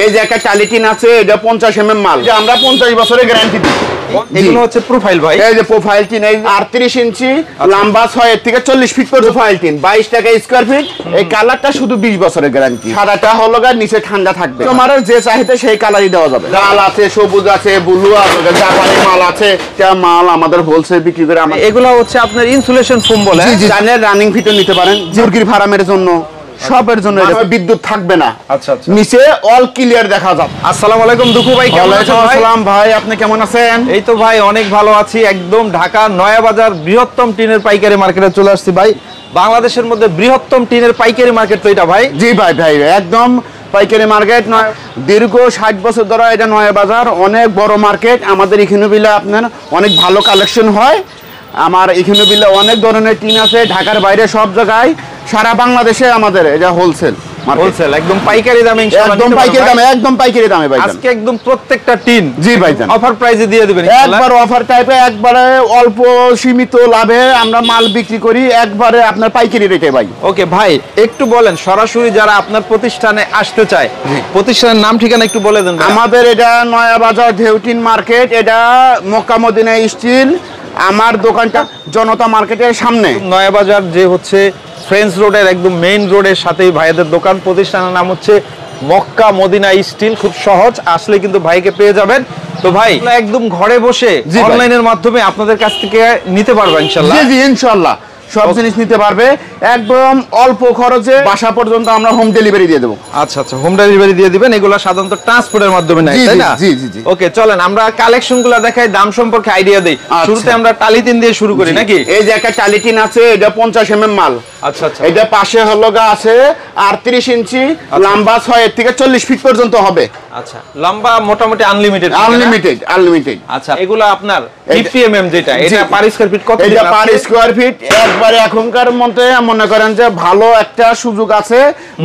এই যে একটা টালিটিন আছে, এটা 50 mm মাল, এটা আমরা 50 বছরের গ্যারান্টি দিই। এগুলো হচ্ছে প্রোফাইল ভাই, এই যে প্রোফাইল টিন, এই 38 ইঞ্চি লম্বা, 6 থেকে 40 ফিট পর্যন্ত প্রোফাইল টিন, 22 টাকা স্কয়ার ফিট। এই কালারটা শুধু 20 বছরের গ্যারান্টি। সাদাটা হলো গা নিচে ঠান্ডা থাকবে, তোমার যে চাহিদা সেই কালারই দেওয়া যাবে। লাল আছে, সবুজ আছে, ব্লু আছে, জাপানি মাল আছে, এটা মাল আমাদের হোলসেল বিক্রি করে। এগুলো হচ্ছে আপনার ইনসুলেশন ফোম বলে, জানেন রানিং ফিটও নিতে পারেন, মুরগির ফার্মের জন্য, সবের জন্য। বিদ্যুৎ থাকবে না, আচ্ছা আচ্ছা, নিচে অল ক্লিয়ার দেখা যাবে। আসসালামু আলাইকুম দুখু ভাই, কেমন আছেন ভাই? আসসালাম ভাই, আপনি কেমন আছেন? এই তো ভাই অনেক ভালো আছি। একদম ঢাকা নয়াবাজার বৃহত্তম টিনের পাইকারি মার্কেটে চলে আসছি ভাই। বাংলাদেশের মধ্যে বৃহত্তম টিনের পাইকারি মার্কেট তো এটা ভাই? জি ভাই, ভাই একদম পাইকারি মার্কেট। নয় দীর্ঘ 60 বছর ধরে এটা নয়াবাজার, অনেক বড় মার্কেট। আমাদের এখানে বিলে আপনার অনেক ভালো কালেকশন হয়। আমার এখানে বিলে অনেক ধরনের টিন আছে, ঢাকার বাইরে সব জায়গায়, সারা বাংলাদেশে আমাদের এটা হোলসেল। হোলসেল একদম পাইকারি দামে, একদম পাইকারি দামে, একদম পাইকারি দামে ভাই। আজকে একদম প্রত্যেকটা টিন জি ভাইজান অফার প্রাইসে দিয়ে দিবেন একবার অফার টাইপে, একবারে অল্প সীমিত লাভে আমরা মাল বিক্রি করি, একবারে আপনার পাইকারি রেটে ভাই। ওকে ভাই, একটু বলেন সরাসরি যারা আপনার প্রতিষ্ঠানে আসতে চায়, প্রতিষ্ঠানের নাম ঠিকানা একটু বলে দেন। আমাদের এটা নয়াবাজার ঢেউটিন মার্কেট, এটা মক্কা মদিনা স্টিল। আমার দোকানটা জনতা মার্কেটের সামনে, নয়াবাজার যে হচ্ছে ফ্রেঞ্চ রোডের একদম মেইন রোডের সাথেই ভাইদের দোকান। প্রতিষ্ঠানের নাম হচ্ছে মক্কা মদিনা স্টিল। খুব সহজ, আসলে কিন্তু ভাইকে পেয়ে যাবেন। তো ভাই একদম ঘরে বসে অনলাইনের মাধ্যমে আপনাদের কাছ থেকে নিতে পারবেন ইনশাআল্লাহ? জি জি ইনশাআল্লাহ, সব জিনিস নিতে পারবে একদম অল্প খরচে, বাসা পর্যন্ত আমরা হোম ডেলিভারি দিয়ে দেবো। আচ্ছা আচ্ছা, হোম ডেলিভারি দিয়ে দিবেন। এগুলো সাধারণত ট্রান্সপোর্টের মাধ্যমে নেয়, তাই না? জি জি জি। ওকে চলেন আমরা কালেকশনগুলো দেখাই, দাম সম্পর্কে আইডিয়া দেই। শুরুতে আমরা টালিটিন দিয়ে শুরু করি নাকি? এই যে একটা টালিটিন আছে, এটা 50 mm মাল। আচ্ছা আচ্ছা, এটা পাশে হলো গা আছে 38 ইঞ্চি লম্বা, 6 থেকে 40 ফিট পর্যন্ত হবে। আচ্ছা, লম্বা মোটামুটি আনলিমিটেড। Unlimited unlimited. আচ্ছা, এগুলো আপনার 50 mm যেটা, এটা পার স্কয়ার ফিট কত? এটা পার স্কয়ার ফিট একবারে এখনকার মধ্যে মনে করেন যে ভালো একটা সুযোগ আছে,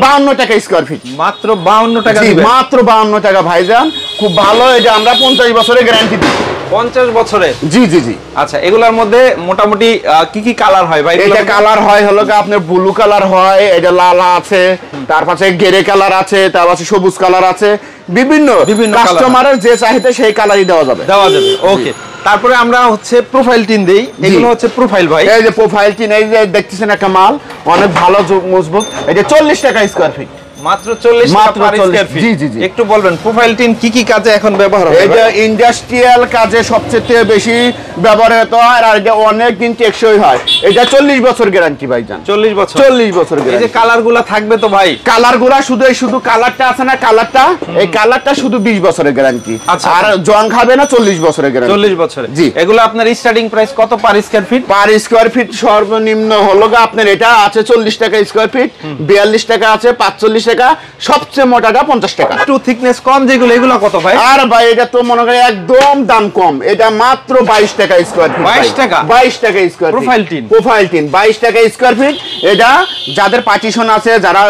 52 টাকা স্কয়ার ফিট। মাত্র 52 টাকা দিবেন? মাত্র 52 টাকা ভাইজান, খুব ভালো। এটা আমরা 50 বছরের গ্যারান্টি দিই। 50 বছরে? জি জি জি। আচ্ছা, এগুলোর মধ্যে মোটামুটি কি কি কালার হয় ভাই? এটা কালার হয় হলো আপনার ব্লু কালার হয়, এটা লাল আছে, তার পাশে গ্রে কালার আছে, তার পাশে সবুজ কালার আছে, বিভিন্ন কাস্টমারের যে চাহিদা সেই কালারই দেওয়া যাবে। ওকে, তারপরে আমরা হচ্ছে প্রোফাইল টিন দেই। এগুলো হচ্ছে প্রোফাইল ভাই। এই যে প্রোফাইল টিন, এই যে দেখতেছেন একটা মাল অনেক ভালো মজবুত, এটা 40 টাকা স্কয়ার ফিট। মাত্র 40 টাকা পার স্কয়ার ফিট। জি জি জি। একটু বলবেন প্রোফাইল টিন কি কি কাজে এখন ব্যবহার হয়? এটা ইন্ডাস্ট্রিয়াল কাজে সবচেয়ে বেশি ব্যবহৃত হয়, আর এটা অনেক দিন টেকসই হয়। এটা 40 বছর গ্যারান্টি ভাইজান। 40 বছর? 40 বছর গ্যারান্টি। এই যে কালারগুলো থাকবে তো ভাই? কালারগুলো শুধু কালারটা আছে না, কালারটা, এই কালারটা শুধু 20 বছরের গ্যারান্টি। আর জং খাবে না, 40 বছরের গ্যারান্টি। 40 বছরে? জি। এগুলো আপনার স্টার্টিং প্রাইস কত per square feet? Per square feet সর্বনিম্ন হলো আপনার এটা আছে 40 টাকা স্কয়ার ফিট, 42 টাকা আছে, 45 টাকা, সবচেয়ে মোটাটা 50 টাকা। একটু থিকনেস কম যেগুলো, এগুলো কত ভাই? আর ভাই এটা তো মনে করেন একদম দাম কম, এটা মাত্র 22 টাকা স্কয়ার ফিট। 22 টাকা? 22 টাকা square feet. Profile tin? Profile tin 22 টাকা স্কয়ার ফিট। এটা যাদের পার্টিশন আছে, যারা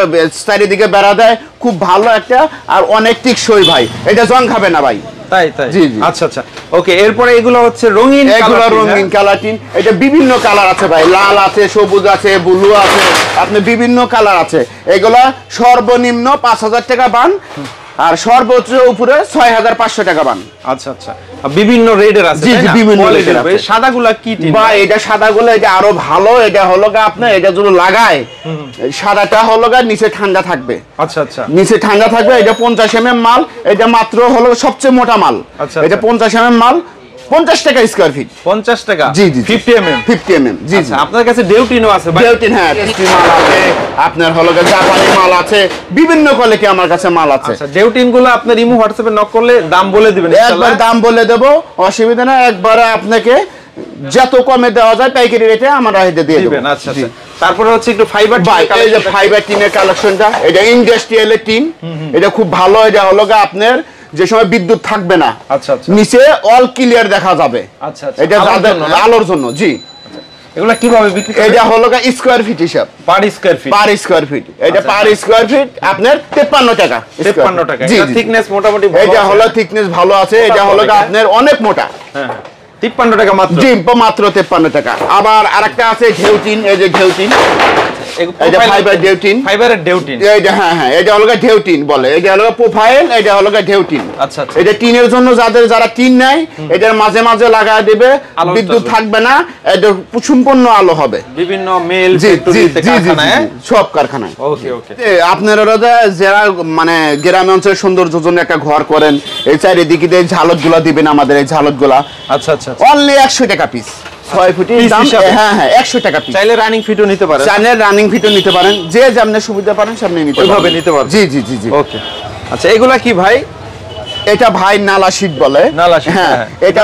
চারিদিকে বেড়া দেয়, খুব ভালো একটা, আর অনেক টিকসই ভাই, এটা জং খাবে না ভাই। তাই তাই? জি জি। আচ্ছা আচ্ছা, ওকে। এরপরে এগুলো হচ্ছে রঙিন কালার। রঙিন কালার টিন, এটা বিভিন্ন কালার আছে ভাই, লাল আছে, সবুজ আছে, ব্লু আছে, আপনি বিভিন্ন কালার আছে। এগুলা সর্বনিম্ন 5000 টাকা বান, আর সর্বোচ্চ উপরে 6500 টাকা বান। আচ্ছা আচ্ছা, বিভিন্ন রেডের আছে। জি জি, বিভিন্ন রেডের আছে। সাদাগুলা কি টিন ভাই? এটা সাদাগুলো এটা আরো ভালো, এটা হলো আপনার, এটা যদি লাগায় সাদাটা হলো নিচে ঠান্ডা থাকবে। আচ্ছা আচ্ছা, নিচে ঠান্ডা থাকবে। এটা 50 mm মাল, এটা মাত্র হলো সবচেয়ে মোটা মাল। এটা 50 mm মাল, 50 টাকা স্কয়ার ফিট। 50 টাকা? জি জি। 50 mm? 50 mm। জি জি। আপনার কাছে ডেউটিনও আছে ভাই? ডেউটিন, হ্যাঁ, টেস্টি মাল আছে, আপনার হলো জাপানি মাল আছে, বিভিন্ন কোয়ালিটি আমার কাছে মাল আছে। আচ্ছা, ডেউটিন গুলো আপনার ইমো হোয়াটসঅ্যাপে নক করলে দাম বলে দিবেন ইনশাআল্লাহ? একবার দাম বলে দেব, অসুবিধা না। একবারে আপনাকে যত কমে দেওয়া যায় পাইকারি রেটে আমরা এটা দিয়ে দেব। আচ্ছা আচ্ছা, তারপরে হচ্ছে একটু ফাইবার টিন। এই যে ফাইবার টিনের কালেকশনটা, এটা ইন্ডাস্ট্রিয়ালের টিন, এটা খুব ভালো। এটা হলো আপনার যে সময় বিদ্যুৎ থাকবে না, আচ্ছা আচ্ছা, নিচে অল ক্লিয়ার দেখা যাবে। আচ্ছা আচ্ছা, এটা আলোর জন্য। জি। এগুলা কিভাবে বিক্রি করেন? এটা হলো স্কয়ার ফিট হিসাব, per square feet? Per square feet. এটা পার স্কয়ার ফিট আপনার 53 টাকা। 53 টাকা। এটা থিকনেস মোটামুটি ভালো? এটা হলো থিকনেস ভালো আছে, এটা হলো আপনার অনেক মোটা। হ্যাঁ, 53 টাকা মাত্র? জি, মাত্র 53 টাকা। আবার আরেকটা আছে ঢেউটিন, এই যে ঢেউটিন, এটা ফাইবার ডেউটিন, ফাইবারের ডেউটিন। এইটা হ্যাঁ হ্যাঁ, এটা হলো ডেউটিন বলে, এটা হলো প্রোফাইল, এটা হলো ডেউটিন। আচ্ছা আচ্ছা। এটা টিনের জন্য যারা টিন নেয়, এটার মাঝে মাঝে লাগায় দেবে, বিদ্যুৎ থাকবে না, এটা সম্পূর্ণ আলো হবে। বিভিন্ন মিল ফ্যাক্টরিতে কারখানায়, সব কারখানায়। ওকে ওকে। আপনারা যারা মানে গ্রাম অঞ্চলের সৌন্দর্যের জন্য একটা ঘর করেন, এই চারিদিকে দিয়ে ঝালকগুলা দিবেন, আমাদের এই ঝালকগুলা আচ্ছা আচ্ছা, অনলি 100 টাকা পিস। 6 ফুটের দাম, হ্যাঁ হ্যাঁ 100 টাকা পিস। চাইলে রানিং ফিটও নিতে পারেন, চাইলে রানিং ফিটও নিতে পারেন, যে যেমন সুবিধা পারেন সামনে নিতে ওইভাবে নিতে পারেন। জি জি জি জি। ওকে আচ্ছা, এগুলা কি ভাই? এটা ভাই নালা শীট বলে। নালা শীট, হ্যাঁ। এটা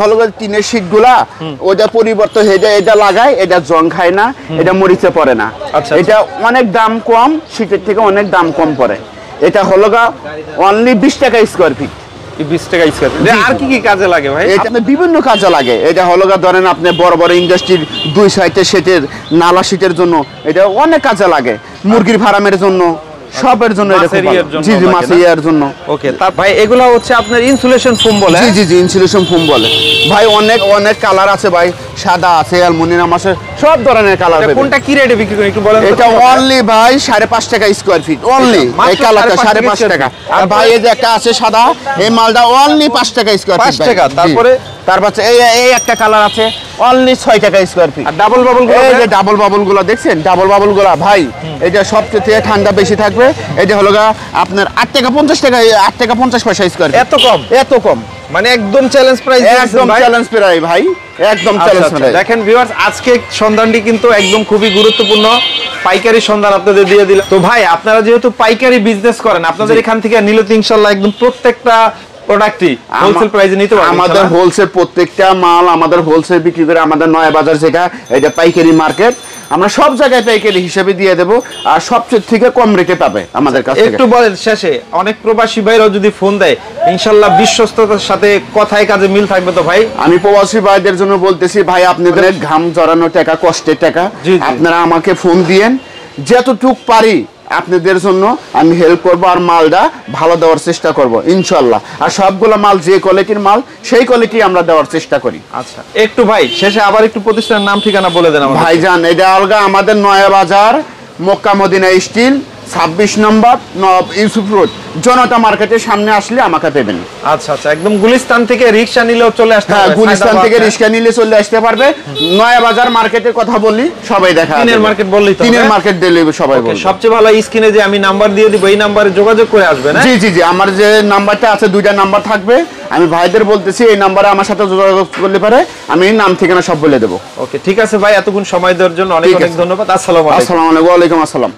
হলো টিনের শীট গুলা, ওটা পরিবর্তন, এটা লাগায়, এটা জং খায় না, এটা মরিচে পড়ে না। আচ্ছা, এটা অনেক দাম কম, শীতের থেকে অনেক দাম কম পড়ে। এটা হলো অনলি 20 টাকা স্কয়ার ফিট। 20 টাকা স্কয়ার ফিট। আর কি কি কাজে লাগে ভাই? এটা বিভিন্ন কাজে লাগে। এটা হলো ধরেন আপনি বড় বড় ইন্ডাস্ট্রির 2 সাইডে সেটের নালা শীটের জন্য এটা অনেক কাজে লাগে, মুরগির ফার্মের জন্য, সবের জন্য এটা খুব ভালো। জি জি, মাছের ইয়ার জন্য। ওকে, তা ভাই এগুলা হচ্ছে আপনার ইনসুলেশন ফোম বলে? জি জি জি, ইনসুলেশন ফোম বলে ভাই। অনেক কালার আছে ভাই, সাদা আছে, অ্যালুমিনিয়াম আছে, সব ধরনের কালার। কোনটা কি রেটে বিক্রি করেন একটু বলেন? এটা অনলি ভাই 5.5 টাকা স্কয়ার ফিট, অনলি এই কালারটা 5.5 টাকা। আর ভাই এই যে একটা আছে সাদা, এই মালটা অনলি 5 টাকা স্কয়ার ফিট। 5 টাকা। তারপর এই একটা কালার আছে অনলি 6 টাকা স্কয়ার ফিট। আর ডাবল বাবল গুলো, এই যে ডাবল বাবল গুলো দেখছেন, ডাবল বাবল গুলো ভাই, এটা সবচেয়ে ঠান্ডা বেশি থাকবে। এটা হলো আপনার 8 টাকা 50 টাকা, 8 টাকা 50 পয়সা স্কয়ার ফিট। এত কম? এত কম, মানে একদম চ্যালেঞ্জ প্রাইস। একদম চ্যালেঞ্জ প্রাইস ভাই, একদম চ্যালেঞ্জ প্রাইস। দেখেন ভিউয়ার্স, আজকে সন্ধানটি কিন্তু একদম খুবই গুরুত্বপূর্ণ, পাইকারি সন্ধান আপনাদের দিয়ে দিলাম। তো ভাই আপনারা যেহেতু পাইকারি বিজনেস করেন, আপনাদের এখান থেকে নিলে তো ইনশাআল্লাহ একদম প্রত্যেকটা প্রোডাক্টই হোলসেল প্রাইসে নিতে পারবেন। আমাদের হোলসেল, প্রত্যেকটা মাল আমাদের হোলসেল বিক্রি করে। আমাদের নয়া বাজার যেটা, এটা পাইকারি মার্কেট, আমরা সব জায়গায় পাইকারি হিসেবে দিয়ে দেব, আর সবচেয়ে থেকে কম রেটে পাবে আমাদের কাছে। একটু বলেন শেষে, অনেক প্রবাসী ভাইরাও যদি ফোন দেয়, ইনশাআল্লাহ বিশ্বস্ততার সাথে কথায় কাজে মিল থাকবে তো ভাই? আমি প্রবাসী ভাইদের জন্য বলতেছি, ভাই আপনাদের ঘাম জড়ানো টাকা, কষ্টের টাকা, আপনারা আমাকে ফোন দিয়েন, যতটুক পারি আপনাদের জন্য আমি হেল্প করব, আর মালটা ভালো দেওয়ার চেষ্টা করব ইনশাআল্লাহ। আর সবগুলো মাল যে কোয়ালিটির মাল, সেই কোয়ালিটি আমরা দেওয়ার চেষ্টা করি। আচ্ছা, একটু ভাই শেষে আবার একটু প্রতিষ্ঠানের নাম ঠিকানা বলে দেন আমাদের। ভাইজান, এটা আলগা আমাদের নয়া বাজার, মক্কা মদিনা স্টিল, 26 নম্বর নবাব ইউসুফ রোড, জনতা মার্কেটের সামনে আসলে আমাকে পেবেন। আচ্ছা আচ্ছা, একদম গুলিস্তান থেকে রিকশা নিলেও চলে আসতে পারবে। হ্যাঁ, গুলিস্তান থেকে রিকশা নিলে চলে আসতে পারবে। নয়া বাজার মার্কেটের কথা বললি সবাই দেখা, তিনের মার্কেট বললেই তো, তিনের মার্কেট দিলে সবাই বলবে। সবচেয়ে ভালো স্ক্রিনে যে আমি নাম্বার দিয়ে দিব, এই নাম্বারে যোগাযোগ করে আসবেন। জি জি জি, আমার যে নাম্বারটা আছে, 2টা নাম্বার থাকবে, আমি ভাইদের বলতেছি এই নাম্বারে আমার সাথে যোগাযোগ করলে পারে, আমি নাম ঠিকানা সব বলে দেবো। ওকে, ঠিক আছে ভাই, এতক্ষণ সময় দেওয়ার জন্য অনেক অনেক ধন্যবাদ। আসসালামু আলাইকুম। আসসালামু আলাইকুম। ওয়া আলাইকুম আসসালাম।